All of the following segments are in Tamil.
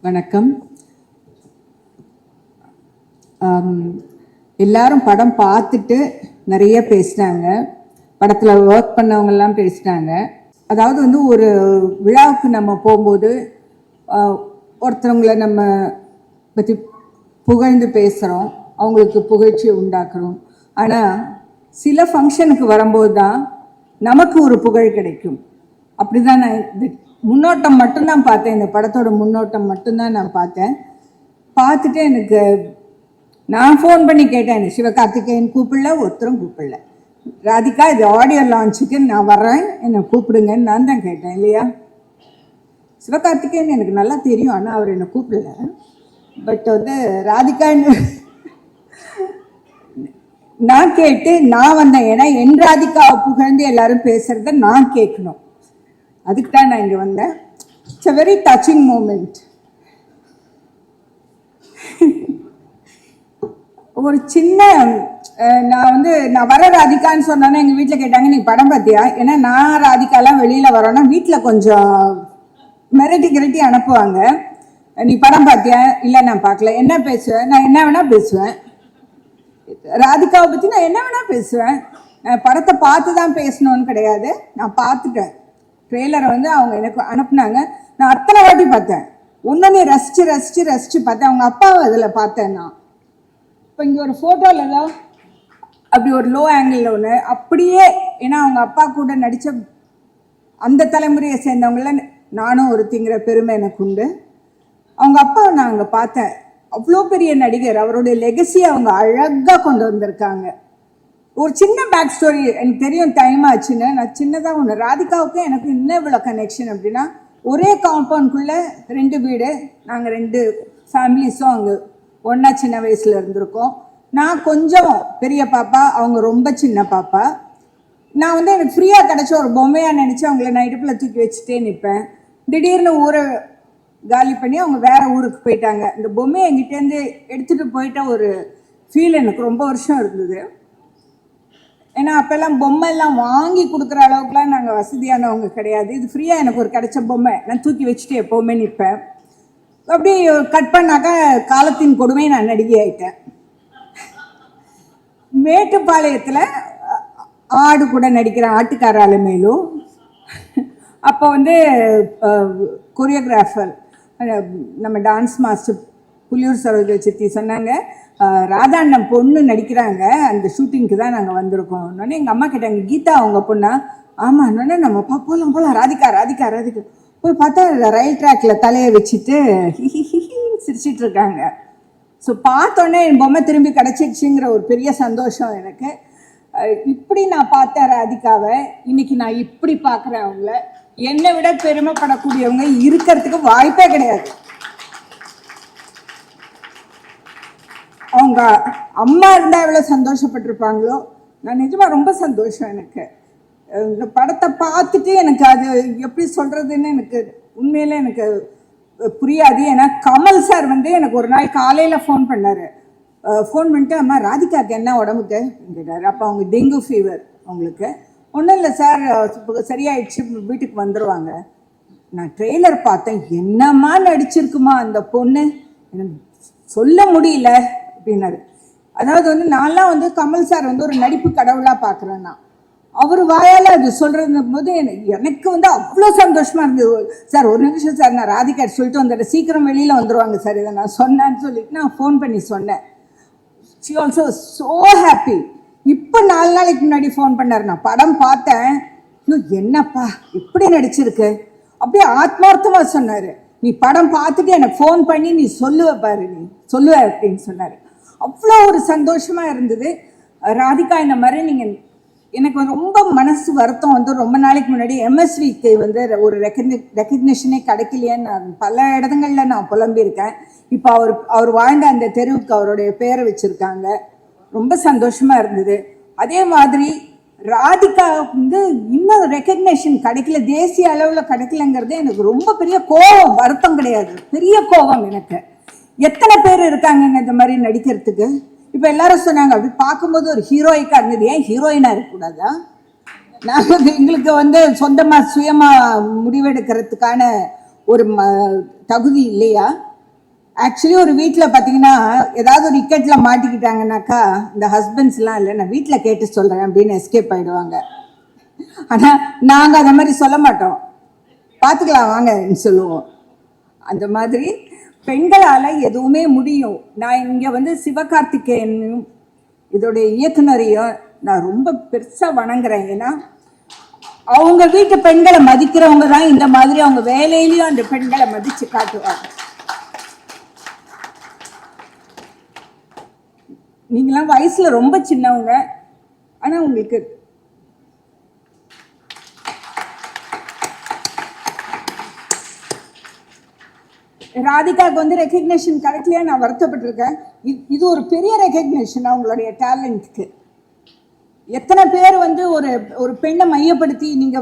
வணக்கம். எல்லாரும் படம் பார்த்துட்டு நிறைய பேசினாங்க. படத்தில் ஒர்க் பண்ணவங்கெல்லாம் பேசினாங்க. அதாவது வந்து ஒரு விழாவுக்கு நம்ம போகும்போது ஒருத்தவங்களை நம்ம பற்றி புகழ்ந்து பேசுகிறோம், அவங்களுக்கு புகழ்ச்சியை உண்டாக்குறோம். ஆனால் சில ஃபங்க்ஷனுக்கு வரும்போது தான் நமக்கு ஒரு புகழ் கிடைக்கும். அப்படி தான் நான் முன்னோட்டம் மட்டும்தான் பார்த்தேன். இந்த படத்தோட முன்னோட்டம் மட்டும்தான் நான் பார்த்தேன். பார்த்துட்டு எனக்கு நான் ஃபோன் பண்ணி கேட்டேன், சிவகார்த்திகேயன் கூப்பிடல, ஒருத்தரும் கூப்பிடல. ராதிகா இது ஆடியோ லான்ச்சுக்கு நான் வர்றேன், என்னை கூப்பிடுங்கன்னு நான் தான் கேட்டேன் இல்லையா. சிவகார்த்திகேயன் எனக்கு நல்லா தெரியும், ஆனால் அவர் என்னை கூப்பிடல. பட் வந்து ராதிகான்னு நான் கேட்டு நான் வந்தேன். ஏன்னா என் ராதிகாவை புகழ்ந்து எல்லாரும் பேசுறத நான் கேட்கணும். அதுக்கு தான் நான் இங்கே வந்தேன். It's a very touching moment. ஒரு சின்ன நான் வர ராதிகான்னு சொன்னோன்னா எங்கள் வீட்டில் கேட்டாங்க, நீ படம் பார்த்தியா? ஏன்னா நான் ராதிகாலாம் வெளியில் வரோன்னா வீட்டில் கொஞ்சம் மிரட்டி அனுப்புவாங்க. நீ படம் பார்த்தியா? இல்லை நான் பார்க்கல. என்ன பேசுவேன்? நான் என்ன வேணால் பேசுவேன். ராதிகாவை பற்றி நான் என்ன வேணால் பேசுவேன். நான் படத்தை பார்த்து தான் பேசணும்னு கிடையாது, நான் பார்த்துட்டேன். ட்ரெய்லரை வந்து அவங்க எனக்கு அனுப்புனாங்க, நான் அத்தனை வாட்டி பார்த்தேன். ஒன்றுனே ரசித்து பார்த்தேன். அவங்க அப்பாவை அதில் பார்த்தேன் நான். இப்போ இங்கே ஒரு ஃபோட்டோவில் தான் அப்படி ஒரு லோ ஆங்கிளில் ஒன்று அப்படியே, ஏன்னா அவங்க அப்பா கூட நடித்த அந்த தலைமுறையை சேர்ந்தவங்கள நானும் ஒருத்திங்கிற பெருமை எனக்கு உண்டு. அவங்க அப்பாவை நான் அங்கே பார்த்தேன். அவ்வளோ பெரிய நடிகர், அவருடைய லெகசியை அவங்க அழகாக கொண்டு வந்திருக்காங்க. ஒரு சின்ன பேக் ஸ்டோரி எனக்கு தெரியும், டைம் ஆச்சுன்னு. நான் சின்னதாக ஒன்று, ராதிகாவுக்கும் எனக்கு இன்னும் இவ்வளோ கனெக்ஷன் அப்படின்னா, ஒரே காம்பவுண்ட்குள்ளே 2 வீடு, நாங்கள் 2 ஃபேமிலிஸும் அங்கே ஒன்றா சின்ன வயசில் இருந்திருக்கோம். நான் கொஞ்சம் பெரிய பாப்பா, அவங்க ரொம்ப சின்ன பாப்பா. நான் வந்து எனக்கு ஃப்ரீயாக கிடச்ச ஒரு பொம்மையாக நினச்சி அவங்கள நான் இடுப்பில் தூக்கி வச்சுட்டே நிற்பேன். திடீர்னு ஊரை காலி பண்ணி அவங்க வேறு ஊருக்கு போயிட்டாங்க. இந்த பொம்மையை எங்கிட்டேருந்து எடுத்துகிட்டு போயிட்ட ஒரு ஃபீல் எனக்கு ரொம்ப வருஷம் இருந்தது. ஏன்னா அப்போல்லாம் பொம்மைலாம் வாங்கி கொடுக்குற அளவுக்குலாம் நாங்கள் வசதியானவங்க கிடையாது. இது ஃப்ரீயாக எனக்கு ஒரு கிடைச்ச பொம்மை, நான் தூக்கி வச்சுட்டு எப்போவுமே நிற்பேன். அப்படி கட் பண்ணாக்கா காலத்தின் கொடுமை நான் நடிகை ஆகிட்டேன். மேட்டுப்பாளையத்தில் ஆடு கூட நடிக்கிறேன், ஆட்டுக்கார அலமேலும். அப்போ வந்து கொரியோகிராஃபர் நம்ம டான்ஸ் மாஸ்டர் புலியூர் சரோஜ சித்தி சொன்னாங்க, ராதாண்ணன் பொண்ணு நடிக்கிறாங்க, அந்த ஷூட்டிங்க்கு தான் நாங்கள் வந்திருக்கோம். உடனே எங்கள் அம்மா கேட்டாங்க, கீதா அவங்க பொண்ணா? ஆமாம். உடனே நம்ம போகலாம் ராதிகா போய் பார்த்தா ரயில் ட்ராக்கில் தலையை வச்சுட்டு சிரிச்சிட்டு இருக்காங்க. ஸோ பார்த்தோன்னே என் பொம்மை திரும்பி கிடச்சிடுச்சுங்கிற ஒரு பெரிய சந்தோஷம் எனக்கு. இப்படி நான் பார்த்தேன் ராதிகாவை, இன்னைக்கு நான் இப்படி பார்க்குறேன். அவங்கள என்னை விட பெருமைப்படக்கூடியவங்க இருக்கிறதுக்கு வாய்ப்பே கிடையாது. அவங்க அம்மா இருந்தால் எவ்வளோ சந்தோஷப்பட்டிருப்பாங்களோ, நான் நிஜமாக ரொம்ப சந்தோஷம். எனக்கு இந்த படத்தை பார்த்துட்டு எனக்கு அது எப்படி சொல்கிறதுன்னு எனக்கு உண்மையில எனக்கு புரியாது. ஏன்னா கமல் சார் வந்து எனக்கு ஒரு நாள் காலையில் ஃபோன் பண்ணார். ஃபோன் பண்ணிட்டு, அம்மா ராதிகாவுக்கு என்ன உடம்புக்கு கேட்டார். அப்போ அவங்க டெங்கு ஃபீவர், அவங்களுக்கு ஒன்றும் இல்லை சார், சரியாயிடுச்சு, வீட்டுக்கு வந்துடுவாங்க. நான் ட்ரெய்லர் பார்த்தேன், என்னம்மா நடிச்சிருக்குமா அந்த பொண்ணு, எனக்கு சொல்ல முடியல அப்படின்னாரு. அதாவது வந்து நான்லாம் வந்து கமல் சார் வந்து ஒரு நடிப்பு கடவுளாக பார்க்குறேன். நான் அவர் வாயால் அது சொல்கிறது போது எனக்கு வந்து அவ்வளோ சந்தோஷமாக இருந்தது. சார் ஒரு நிமிஷம் சார், நான் ராதிகா சொல்லிட்டு வந்துடுறேன், சீக்கிரம் வெளியில் வந்துடுவாங்க சார், இதை நான் சொன்னேன்னு சொல்லிட்டு நான் ஃபோன் பண்ணி சொன்னேன். She also so happy. இப்போ 4 நாளைக்கு முன்னாடி ஃபோன் பண்ணார். நான் படம் பார்த்தேன், என்னப்பா இப்படி நடிச்சிருக்கு, அப்படியே ஆத்மார்த்தமாக சொன்னார். நீ படம் பார்த்துட்டு எனக்கு ஃபோன் பண்ணி நீ சொல்லுவ பாரு, நீ சொல்லுவ அப்படின்னு சொன்னார். அவ்வளோ ஒரு சந்தோஷமாக இருந்தது. ராதிகா இந்த மாதிரி நீங்கள், எனக்கு ரொம்ப மனசு வருத்தம் வந்து ரொம்ப நாளைக்கு முன்னாடி எம்எஸ்விக்கு வந்து ஒரு ரெக்கக்னிஷனே கிடைக்கலையேன்னு நான் பல இடங்களில் நான் புலம்பியிருக்கேன். இப்போ அவர் வாழ்ந்த அந்த தெருவுக்கு அவருடைய பேரை வச்சுருக்காங்க. ரொம்ப சந்தோஷமாக இருந்தது. அதே மாதிரி ராதிகா வந்து இன்னும் ரெக்கக்னேஷன் கிடைக்கல, தேசிய அளவில் கிடைக்கலங்கிறது எனக்கு ரொம்ப பெரிய கோபம், வருத்தம் கிடையாது, பெரிய கோபம் எனக்கு. எத்தனை பேர் இருக்காங்க இந்த மாதிரி நடிக்கிறதுக்கு. இப்போ எல்லாரும் சொன்னாங்க, அப்படி பார்க்கும்போது ஒரு ஹீரோயிக்காக இருந்தது, ஏன் ஹீரோயினாக இருக்கக்கூடாதா? நாங்கள் எங்களுக்கு வந்து சொந்தமாக சுயமாக முடிவெடுக்கிறதுக்கான ஒரு தகுதி இல்லையா? ஆக்சுவலி ஒரு வீட்டில் பார்த்தீங்கன்னா ஏதாவது ஒரு இக்கட்டில் மாட்டிக்கிட்டாங்கன்னாக்கா இந்த ஹஸ்பண்ட்ஸ்லாம் இல்லை நான் வீட்டில் கேட்டு சொல்கிறேன் அப்படின்னு எஸ்கேப் ஆகிடுவாங்க. ஆனால் நாங்கள் அந்த மாதிரி சொல்ல மாட்டோம், பார்த்துக்கலாம் வாங்கன்னு சொல்லுவோம். அந்த மாதிரி பெண்களால் எதுவுமே முடியும். நான் இங்கே சிவகார்த்திகேயனையும் இதோடைய இயக்குனரையும் நான் ரொம்ப பெருசாக வணங்குறேன். ஏன்னா அவங்க வீட்டு பெண்களை மதிக்கிறவங்க தான் இந்த மாதிரி அவங்க வேலையிலையும் அந்த பெண்களை மதித்து காட்டுவாங்க. நீங்களாம் வயசுல ரொம்ப சின்னவங்க, ஆனா உங்களுக்கு ராதிகாவுக்கு ரெகக்னேஷன் கிடைக்கலையா நான் வருத்தப்பட்டிருக்கேன். இது ஒரு பெரிய ரெகக்னேஷன் அவங்களுடைய டேலண்ட்க்கு. எத்தனை பேர் ஒரு பெண்ணை மையப்படுத்தி நீங்க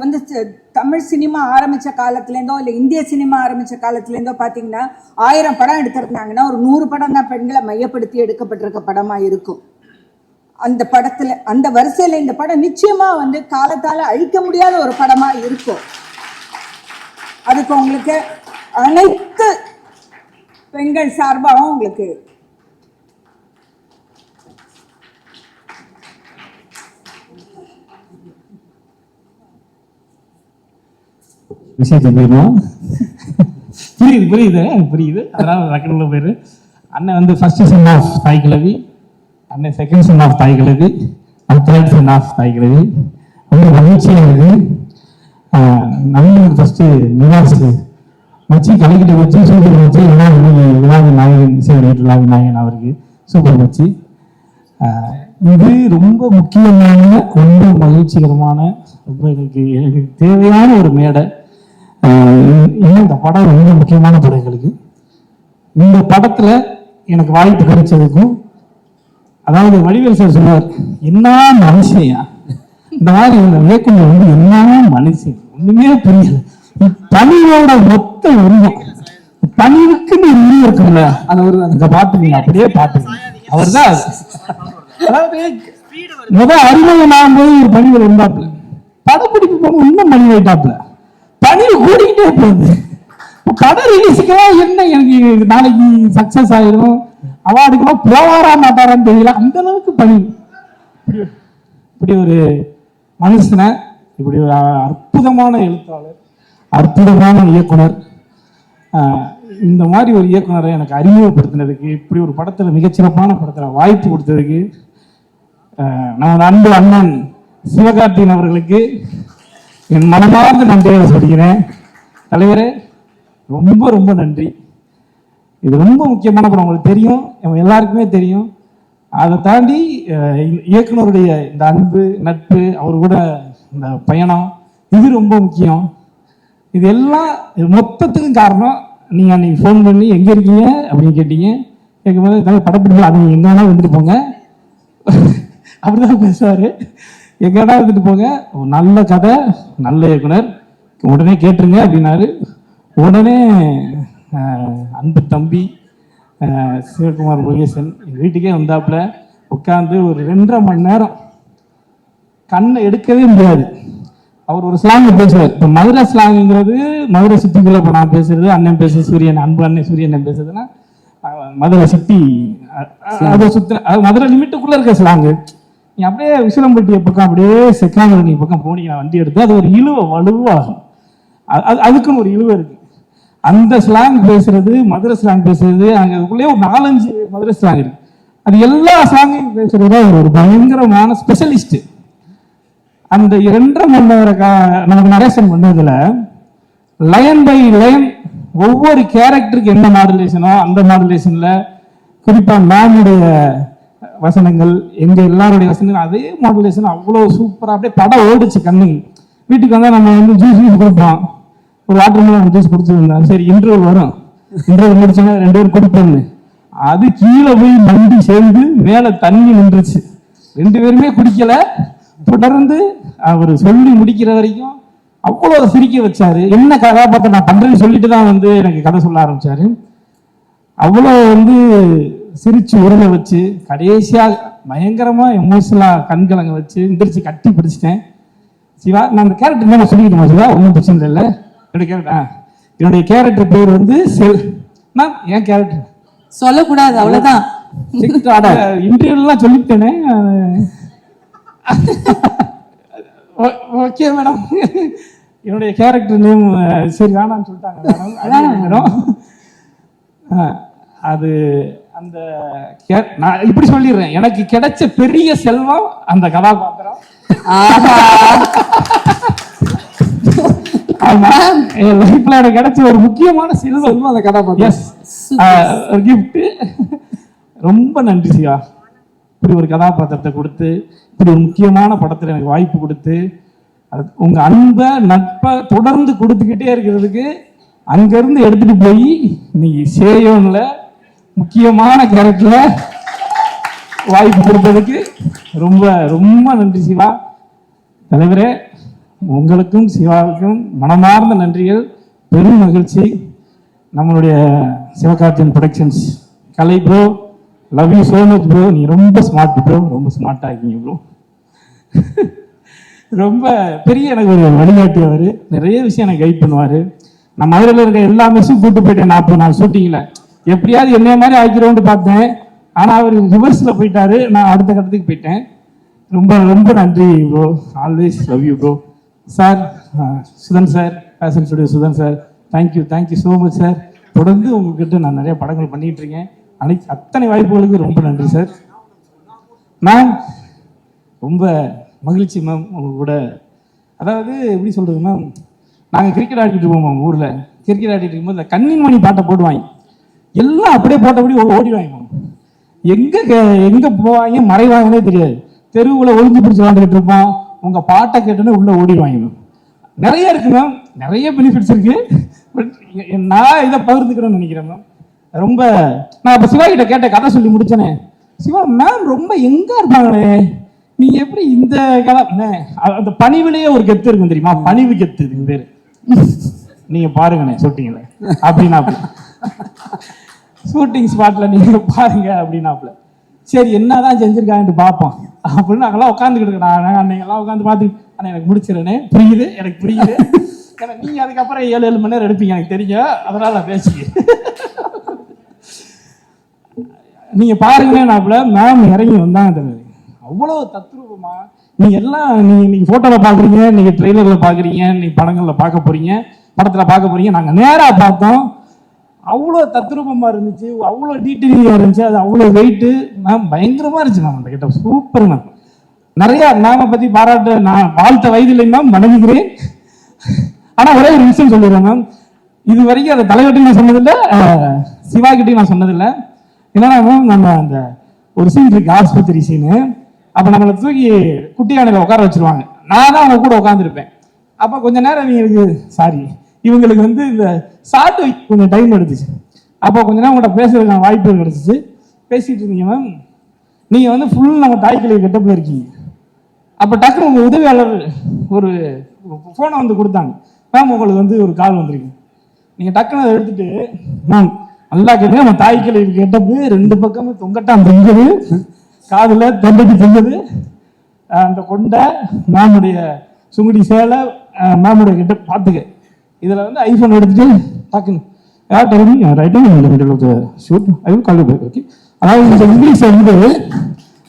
தமிழ் சினிமா ஆரம்பிச்ச காலத்துலேருந்தோ இல்லை இந்திய சினிமா ஆரம்பிச்ச காலத்துலேருந்தோ பார்த்தீங்கன்னா 1000 படம் எடுத்திருந்தாங்கன்னா ஒரு 100 படம் தான் பெண்களை மையப்படுத்தி எடுக்கப்பட்டிருக்க படமா இருக்கும். அந்த படத்துல அந்த வரிசையில இந்த படம் நிச்சயமா காலத்தால அழிக்க முடியாத ஒரு படமா இருக்கும். அதுக்கு உங்களுக்கு அனைத்து பெண்கள் சார்பாகவும் உங்களுக்கு விஷயத்தை போயிடுவோம். புரியுது. அதனால ரெக்கர்ட்ல போயிரு. அண்ணன் ஃபர்ஸ்ட் சன் ஆஃப் தாய் கிழவி, அண்ணன் செகண்ட் சன் ஆஃப் தாய் கிழவி, தேர்ட் சன் ஆஃப் தாய் கிழவி. ரொம்ப மகிழ்ச்சியாக இருக்கு. நம்மளுக்கு ஃபர்ஸ்ட் நிவாஸ் வச்சு கலைக்கிட்ட வச்சு சூப்பர் வச்சு விழாவி நாயகன் இசை வெளியீட்டு விழாவி நாயகன் அவருக்கு சூப்பர் வச்சு. இது ரொம்ப முக்கியமான ரொம்ப மகிழ்ச்சிகரமான ரொம்ப எனக்கு தேவையான ஒரு மேடை. இந்த படம் ரொம்ப முக்கியமான படம் எங்களுக்கு. இந்த படத்துல எனக்கு வாய்ப்பு கிடைச்சதுக்கும், அதாவது வடிவேல் சார் சொன்னார், என்ன மனுஷையா இந்த மாதிரி இந்த இயக்குனர் என்ன மனுஷன் ஒண்ணுமே புரியல. பணியோட மொத்த உருவம், பணிவுக்குன்னு ஒரு உருவம் இருக்குல்ல, அதை ஒரு அந்த பாட்டு நீங்க அப்படியே பாத்துங்க. அவர் தான் அதாவது அறிமுகம் நான் போது ஒரு பணிகள் இருந்தாப்புல, படப்பிடிப்பு போக இன்னும் பணி ஆயிட்டாப்புல, பணிவு கூடிக்கிட்டே போகுது. படம் ரிலீஸுக்கா என்ன எனக்கு நாளைக்கு சக்சஸ் ஆயிடும், அவார்டுக்கெல்லாம் போவாரா மாட்டாரான்னு தெரியல, அந்த அளவுக்கு பணி. இப்படி ஒரு மனுஷனை, இப்படி ஒரு அற்புதமான எழுத்தாளர், அற்புதமான இயக்குனர், இந்த மாதிரி ஒரு இயக்குனரை எனக்கு அறிமுகப்படுத்தினதுக்கு, இப்படி ஒரு படத்துல மிகச்சிறப்பான படத்துல வாய்ப்பு கொடுத்ததுக்கு நமது அன்பு அண்ணன் சிவகார்த்திகேயன் அவர்களுக்கு என் மனமார்ந்த நன்றியை சொல்கிறேன். தலைவரே ரொம்ப ரொம்ப நன்றி. இது ரொம்ப முக்கியமான படம், உங்களுக்கு தெரியும், எல்லாருக்குமே தெரியும். அதை தாண்டி இயக்குனருடைய இந்த அன்பு நட்பு, அவர் கூட இந்த பயணம், இது ரொம்ப முக்கியம். இது எல்லாம் மொத்தத்துக்கும் காரணம் நீங்க அன்னைக்கு ஃபோன் பண்ணி எங்க இருக்கீங்க அப்படின்னு கேட்டீங்க. கேட்கும்போது படப்பிடிப்பு அது எங்க வேணா வந்துட்டு போங்க அப்படிதான் பேசுவாரு. எங்க வேணா வந்துட்டு போங்க, நல்ல கதை, நல்ல இயக்குனர், உடனே கேட்டுருங்க அப்படின்னாரு. உடனே அன்பு தம்பி சிவகுமார் முருகேசன் வீட்டுக்கே வந்தாப்புல உட்காந்து ஒரு 2.5 மணி நேரம் கண்ணை எடுக்கவே முடியாது. அவர் ஒரு ஸ்லாங் பேசுவார். இப்போ மதுரை ஸ்லாங்கிறது மதுரை சிட்டிக்குள்ள இப்போ நான் பேசுறது, அண்ணன் பேசு சூரியன், அன்பு அண்ணன் சூரியன் பேசுறதுன்னா மதுரை சிட்டி, அதை மதுரை லிமிட்டுக்குள்ள இருக்க ஸ்லாங்கு. நீ அப்படியே விசிலம்பட்டிய பக்கம் அப்படியே செக்காங்கி பக்கம் போனீங்கன்னா வண்டி எடுத்து அது ஒரு இழுவை வலுவாகும். அதுக்குன்னு ஒரு இழுவை இருக்கு. அந்த ஸ்லாங் பேசுறது, மதுரை ஸ்லாங் பேசுறது, அங்கக்குள்ளே ஒரு 4-5 மதுரை ஸ்லாங் இருக்கு. அது எல்லா ஸ்லாங்கையும் பேசுறதா ஒரு பயங்கரமான ஸ்பெஷலிஸ்ட். அந்த 2.5 மணி நேரம் நமக்கு நரேஷன் பண்ணதுல லைன் பை லைன் ஒவ்வொரு கேரக்டருக்கு என்ன மாடுலேஷனோ அந்த மாடுலேஷன்ல, குறிப்பா மேமுடைய வசனங்கள், எங்க எல்லாருடைய வசனங்கள் அதே மாடுலேஷன் அவ்வளவு சூப்பரா அப்படியே படம் ஓடிச்சு கண்ணு. வீட்டுக்கு வந்தா நம்ம ஜூஸ் கொடுப்போம், ஒரு வாட்டர் மெலன் ஜூஸ் குடிச்சிருந்தோம், சரி இன்டர்வல் வரும், இன்டர்வல் முடிச்சோன்னா 2 பேரும் குடிப்போம்னு, அது கீழே போய் மண்டி சேர்ந்து மேல தண்ணி நின்றுச்சு. 2 பேருமே குடிக்கல. தொடர்ந்து அவர் சொல்லி முடிக்கிற வரைக்கும் அவ்வளவு சிரிக்க வச்சாரு. என்ன கதாபாத்திரம் நான் பண்றேன்னு சொல்லிட்டு தான் எனக்கு கதை சொல்ல ஆரம்பிச்சாரு. அவ்வளவு சிரிச்சு உருளை வச்சு கடைசியா பயங்கரமா எமோஷனலா கண்கலங்க வச்சு எந்திரிச்சு கட்டி பிடிச்சிட்டேன். சிவா, நான் அந்த கேரக்டர் என்ன சொல்லிக்கிட்டோமா சிவா? ஒன்றும் பிரச்சனை இல்லை. என்னுடைய கேரக்டர் பேர் செல். என் கேரக்டர் சொல்லக்கூடாது, அவ்வளவுதான். இன்டர்வியூலாம் சொல்லிட்டேனே. ஓகே மேடம், என்னுடைய கேரக்டர் நேம் சரி வேணாம்னு சொல்லிட்டாங்க மேடம். அது அந்த நான் இப்படி சொல்லிடுறேன், எனக்கு கிடைச்ச பெரிய செல்வம் அந்த கதாபாத்திரம். ஆமா, என் லைஃப்ல எனக்கு கிடைச்ச ஒரு முக்கியமான செல்வம் அந்த கதாபாத்திரம். ஒரு கிஃப்ட். ரொம்ப நன்றி சிவா, இப்படி ஒரு கதாபாத்திரத்தை கொடுத்து இப்படி ஒரு முக்கியமான படத்துல எனக்கு வாய்ப்பு கொடுத்து உங்க அன்பை நட்பை தொடர்ந்து கொடுத்துக்கிட்டே இருக்கிறதுக்கு அங்கிருந்து எடுத்துட்டு போய் இன்னைக்கு சேயோன்ல முக்கியமான கேரக்டர்ல வாய்ப்பு கொடுத்ததுக்கு ரொம்ப ரொம்ப நன்றி சிவா. தலைவரே, உங்களுக்கும் சிவாவுக்கும் மனமார்ந்த நன்றிகள். பெரும் மகிழ்ச்சி. நம்மளுடைய Sivakarthikeyan productions Kalai bro, love you so much bro. நீ ரொம்ப ஸ்மார்ட் ப்ரோ, ரொம்ப ஸ்மார்ட்டாக இருக்கீங்க ப்ரோ. ரொம்ப பெரிய எனக்கு ஒரு வழிகாட்டி. அவர் நிறைய விஷயம் எனக்கு கைட் பண்ணுவார். நான் மதுரையில் இருக்க எல்லா மிஸ்ஸும் கூப்பிட்டு போயிட்டேன். நான் ஷூட்டிங்கில் எப்படியாவது என்னைய மாதிரி ஆக்கிரோன்னு பார்த்தேன். ஆனால் அவர் ரிவர்ஸில் போயிட்டாரு, நான் அடுத்த கட்டத்துக்கு போயிட்டேன். ரொம்ப ரொம்ப நன்றி bro. Always love you bro. Sir, Sudhan sir, passion studio Sudhan sir, thank you so much sir. தொடர்ந்து உங்ககிட்ட நான் நிறைய படங்கள் பண்ணிட்டு இருக்கேன். அத்தனை வாய்ப்புகளுக்கு ரொம்ப நன்றி சார். மேம், ரொம்ப மகிழ்ச்சி மேம் உங்க கூட. அதாவது எப்படி சொல்றது மேம், நாங்கள் கிரிக்கெட் ஆடிட்டு இருப்போம் மேம். ஊரில் கிரிக்கெட் ஆடிட்டு இருக்கும்போது கண்ணின் மணி பாட்டை போடுவாங்க, எல்லாம் அப்படியே போட்டபடி ஓடிவாங்க மேம். எங்கே போவாங்க மறைவாங்கன்னே தெரியாது. தெருவில் ஒளிஞ்சு பிடிச்சி விளாண்டுக்கிட்டு இருப்போம். உங்கள் பாட்டை கேட்டோன்னே உள்ளே ஓடிடுவாங்க மேம். நிறைய இருக்கு மேம், நிறைய பெனிஃபிட்ஸ் இருக்கு. பட் நான் இதை பகிர்ந்துக்கிறேன்னு நினைக்கிறேன் மேம். ரொம்ப நான் இப்போ சிவா கிட்ட கேட்ட கதை சொல்லி முடிச்சேனே, சிவா மேம் ரொம்ப எங்க இருப்பாங்களே, நீங்க எப்படி இந்த கதை அந்த பணிவிலேயே ஒரு கெத்து இருக்கும் தெரியுமா? பணிவு கெத்து இதுக்கு பேரு. நீங்க பாருங்கண்ணே ஷூட்டிங்ல அப்படின்னா ஷூட்டிங் ஸ்பாட்ல நீங்க பாருங்க அப்படின்னாப்புல. சரி என்னதான் செஞ்சிருக்காங்கன்னு பார்ப்போம் அப்படின்னு நாங்கெல்லாம் உட்காந்துக்கிட்டு இருக்கோம். அன்னைக்கெல்லாம் உட்காந்து பார்த்து ஆனால் எனக்கு முடிச்சிடனே புரியுது, எனக்கு புரியுது. ஏன்னா நீங்க அதுக்கப்புறம் 7 மணி நேரம் எடுப்பீங்க எனக்கு தெரியும், அதனால நான் பேசிக்கிறேன். நீங்க பாருங்கன்னாப்புல மேம் இறங்கி வந்தாங்க. அவ்வளவு தத்ரூபமா நீங்க எல்லாம் நீங்க இன்னைக்கு போட்டோல பாக்குறீங்க, நீங்க ட்ரெய்லர்ல பாக்குறீங்க, நீங்க படங்கள்ல பார்க்க போறீங்க, படத்துல பார்க்க போறீங்க. நாங்க நேரா பார்த்தோம், அவ்வளோ தத்ரூபமா இருந்துச்சு, அவ்வளோ டீட்டெயிலிங்கா இருந்துச்சு. அது அவ்வளோ வெயிட்டு மேம், பயங்கரமா இருந்துச்சு மேம். அந்த கிட்ட சூப்பர் மேம். நிறைய மேம பத்தி பாராட்டு நான் வாழ்த்த வயதில்லை மேம், வணங்குகிறேன். ஆனா ஒரே ஒரு விஷயம் சொல்லிடுறேன் மேம், இது வரைக்கும் அந்த தலைவர்கிட்ட நான் சொன்னதில்லை, சிவா கிட்டையும் நான் சொன்னதில்லை. என்னன்னா மேம், நம்ம அந்த ஒரு சீன் இருக்கு, ஆஸ்பத்திரி சீனு. அப்ப நம்மளை தூக்கி குட்டி யானையில உட்கார வச்சிருவாங்க. நான் தான் அவங்க கூட உட்காந்துருப்பேன். அப்ப கொஞ்ச நேரம் இவங்களுக்கு வந்து இந்த ஷார்ட் கொஞ்சம் டைம் எடுத்துச்சு. அப்போ கொஞ்ச நேரம் உங்கள்கிட்ட பேசுறதுக்கான வாய்ப்பு கிடைச்சிச்சு. பேசிட்டு இருந்தீங்க மேம். நீங்க வந்து ஃபுல் நம்ம தாய்க்கலை கெட்டப்பில் இருக்கீங்க. அப்போ டக்குனு உங்க உதவியாளர் ஒரு ஃபோனை வந்து கொடுத்தாங்க. மேம் உங்களுக்கு வந்து ஒரு கால் வந்திருக்கு. நீங்க டக்குனு அதை எடுத்துட்டு மேம் நல்லா கேட்டு நம்ம தாய்க்கலை கெட்டப்பு 2 பக்கமும் தொங்கட்டான் தொங்குது, காதுல தொண்டைக்கு தொங்குது, அந்த கொண்டை மேமுடைய சுங்குடி சேலை மேமுடைய கிட்ட பார்த்துக்க. இதில் வந்து ஐஃபோன் எடுத்துட்டு டக்குன்னு அதாவது இந்த இங்கிலீஷ் வந்து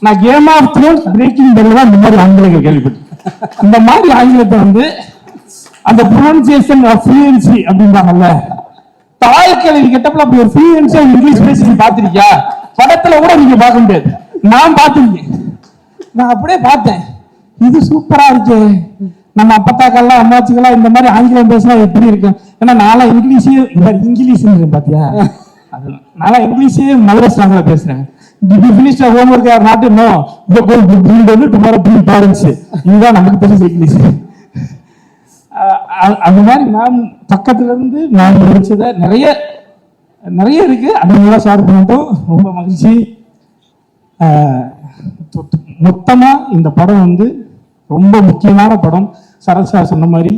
நான் கேம் ஆஃப் த்ரோன்ஸ் பிரேக்கிங் பேட்ல இந்த மாதிரி ஆங்கிலங்கள் கேள்விப்பட்டேன். இந்த மாதிரி ஆங்கிலத்தை வந்து அந்த ப்ரொனன்சியேஷன் ஆஃப் ஃப்ளூயன்சி அப்படின்றாங்கல்ல, தாய்க்கலை கெட்டப்பல அப்படி ஒரு ஃப்ளூயன்ஸா இங்கிலீஷ் பேசி பார்த்திருக்கியா? படத்துல கூட நீங்க பார்க்க முடியாது, நான் பார்த்திருக்கேன். நான் அப்படியே பார்த்தேன், இது சூப்பரா இருக்கு. நம்ம அப்பத்தாக்கெல்லாம் அம்மாச்சிக்கெல்லாம் இந்த மாதிரி ஆங்கிலம் பேசினா எப்படி இருக்கும்? ஏன்னா நான்லாம் இங்கிலீஷ் பாத்தியா, நான் இங்கிலீஷே மதுரை ஸ்லாங்ல பேசுறேன். Homework or not no tomorrow free parents, இதுதான் நமக்கு தெரிஞ்ச இங்கிலீஷ். அந்த மாதிரி மேம் பக்கத்துல இருந்து நான் படிச்சத நிறைய இருக்கு, அதனால ஷேர் பண்ணிட்டோம். ரொம்ப மகிழ்ச்சி. மொத்தமா இந்த படம் வந்து ரொம்ப முக்கியமான படம். சரத்ஷா சொன்ன மாதிரி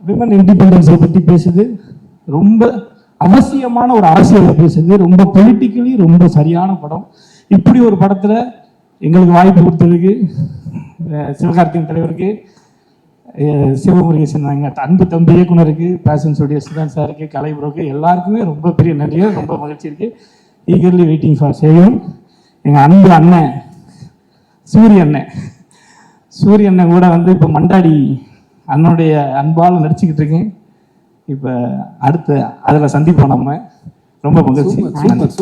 விமன் இண்டிபெண்டன்ஸை பற்றி பேசுது, ரொம்ப அவசியமான ஒரு அரசியலை பேசுது, ரொம்ப பொலிட்டிக்கலி ரொம்ப சரியான படம். இப்படி ஒரு படத்துல எங்களுக்கு வாய்ப்பு கொடுத்ததுக்கு சிவகார்த்திகேயன் தலைவருக்கு, சிவமுருகேசன் அன்பு தம்பி இயக்குனருக்கு, பேஷன் ஸ்டுடியோ சுதன் சாருக்கு, கலை ப்ரோக்கு எல்லாருக்குமே ரொம்ப பெரிய நன்றிகள், ரொம்ப மகிழ்ச்சி இருக்கு. Eagerly waiting for saving. எங்கள் அன்பு அண்ணன் சூரிய அண்ணன் கூட வந்து இப்போ மண்டாடி அண்ணனுடைய அன்பால் நடிச்சுக்கிட்டு இருக்கேன். இப்போ அடுத்து அதில் சந்திப்போம் நம்ம. ரொம்ப மகிழ்ச்சி.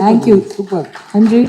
தேங்க்யூ. நன்றி.